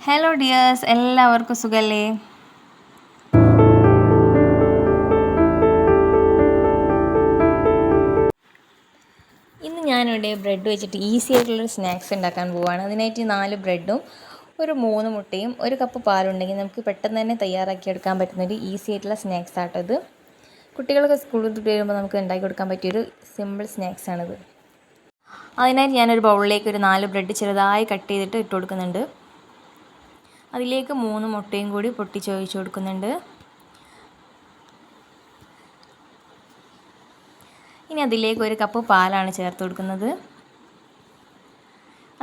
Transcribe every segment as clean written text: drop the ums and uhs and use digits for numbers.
Hello dears, എല്ലാവർക്കും സുഖല്ലേ? ഇന്ന് ഞാനിവിടെ ബ്രെഡ് വെച്ചിട്ട് ഈസി ആയിട്ടുള്ളൊരു സ്നാക്സ് ഉണ്ടാക്കാൻ പോവുകയാണ്. അതിനായിട്ട് 4 ബ്രെഡും ഒരു 3 മുട്ടയും 1 കപ്പ് പാലുണ്ടെങ്കിൽ നമുക്ക് പെട്ടെന്ന് തന്നെ തയ്യാറാക്കിയെടുക്കാൻ പറ്റുന്നൊരു ഈസി ആയിട്ടുള്ള സ്നാക്സ് ആട്ടോ ഇത്. കുട്ടികളൊക്കെ സ്കൂളിൽ വിട്ട് വരുമ്പോൾ നമുക്ക് ഉണ്ടാക്കി കൊടുക്കാൻ പറ്റിയൊരു സിമ്പിൾ സ്നാക്സ് ആണിത്. അതിനായിട്ട് ഞാനൊരു ബൗളിലേക്ക് ഒരു 4 ബ്രെഡ് ചെറുതായി കട്ട് ചെയ്തിട്ട് ഇട്ട് കൊടുക്കുന്നുണ്ട്. അതിലേക്ക് 3 മുട്ടയും കൂടി പൊട്ടിച്ചൊഴിച്ച് കൊടുക്കുന്നുണ്ട്. ഇനി അതിലേക്ക് 1 കപ്പ് പാലാണ് ചേർത്ത് കൊടുക്കുന്നത്.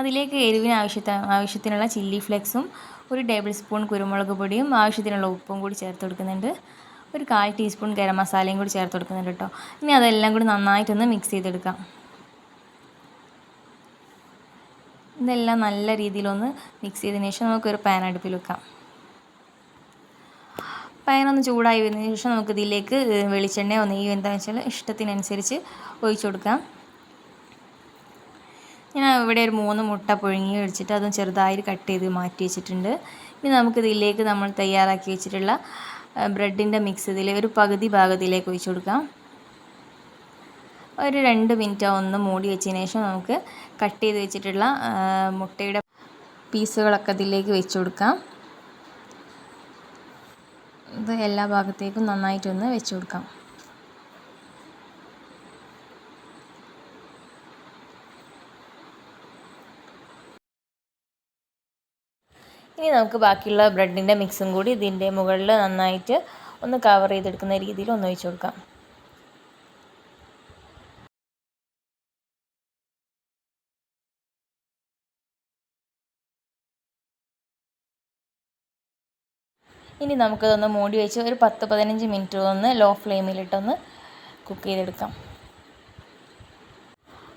അതിലേക്ക് എരിവിന് ആവശ്യത്തിനുള്ള ചില്ലി ഫ്ലേക്സും 1 ടേബിൾ സ്പൂൺ കുരുമുളക് പൊടിയും ആവശ്യത്തിനുള്ള ഉപ്പും കൂടി ചേർത്ത് കൊടുക്കുന്നുണ്ട്. 1/4 ടീസ്പൂൺ ഗരം മസാലയും കൂടി ചേർത്ത് കൊടുക്കുന്നുണ്ട് കേട്ടോ. ഇനി അതെല്ലാം കൂടി നന്നായിട്ടൊന്ന് മിക്സ് ചെയ്തെടുക്കാം. ഇതെല്ലാം നല്ല രീതിയിലൊന്ന് മിക്സ് ചെയ്തതിന് ശേഷം നമുക്കൊരു പാൻ അടുപ്പിൽ വെക്കാം. പാനൊന്ന് ചൂടായി വരുന്നതിന് ശേഷം നമുക്ക് ഇതിലേക്ക് വെളിച്ചെണ്ണയോ നെയ്യോ എന്താണെന്ന് വെച്ചാൽ ഇഷ്ടത്തിനനുസരിച്ച് ഒഴിച്ചു കൊടുക്കാം. ഞാൻ ഇവിടെ ഒരു 3 മുട്ട പുഴുങ്ങി വെച്ചിട്ട് അതും ചെറുതായി കട്ട് ചെയ്ത് മാറ്റി വെച്ചിട്ടുണ്ട്. ഇനി നമുക്കിതിലേക്ക് നമ്മൾ തയ്യാറാക്കി വെച്ചിട്ടുള്ള ബ്രെഡിൻ്റെ മിക്സ് ഇതിൽ ഒരു പകുതി ഭാഗത്തിലേക്ക് ഒഴിച്ചു കൊടുക്കാം. ഒരു 2 മിനിറ്റ് ഒന്ന് മൂടി വെച്ചതിന് ശേഷം നമുക്ക് കട്ട് ചെയ്ത് വെച്ചിട്ടുള്ള മുട്ടയുടെ പീസുകളൊക്കെ ഇതിലേക്ക് വെച്ച് കൊടുക്കാം. ഇത് എല്ലാ ഭാഗത്തേക്കും നന്നായിട്ടൊന്ന് വെച്ച് കൊടുക്കാം. ഇനി നമുക്ക് ബാക്കിയുള്ള ബ്രെഡിൻ്റെ മിക്സും കൂടി ഇതിൻ്റെ മുകളിൽ നന്നായിട്ട് ഒന്ന് കവർ ചെയ്തെടുക്കുന്ന രീതിയിൽ ഒന്ന് ഒഴിച്ച് കൊടുക്കാം. ഇനി നമുക്കതൊന്ന് മൂടി വെച്ച് ഒരു 10-15 മിനിറ്റ് ഒന്ന് ലോ ഫ്ലെയിമിലിട്ടൊന്ന് കുക്ക് ചെയ്തെടുക്കാം.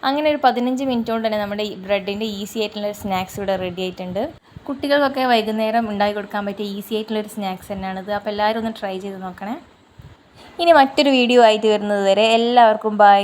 അങ്ങനെ ഒരു 15 മിനിറ്റ് കൊണ്ട് തന്നെ നമ്മുടെ ബ്രെഡിൻ്റെ ഈസി ആയിട്ടുള്ള സ്നാക്സ് ഇവിടെ റെഡി ആയിട്ടുണ്ട്. കുട്ടികൾക്കൊക്കെ വൈകുന്നേരം ഉണ്ടാക്കി കൊടുക്കാൻ പറ്റിയ ഈസി ആയിട്ടുള്ളൊരു സ്നാക്സ് തന്നെയാണിത്. അപ്പോൾ എല്ലാവരും ഒന്ന് ട്രൈ ചെയ്ത് നോക്കണേ. ഇനി മറ്റൊരു വീഡിയോ ആയിട്ട് വരുന്നത് വരെ എല്ലാവർക്കും ബൈ.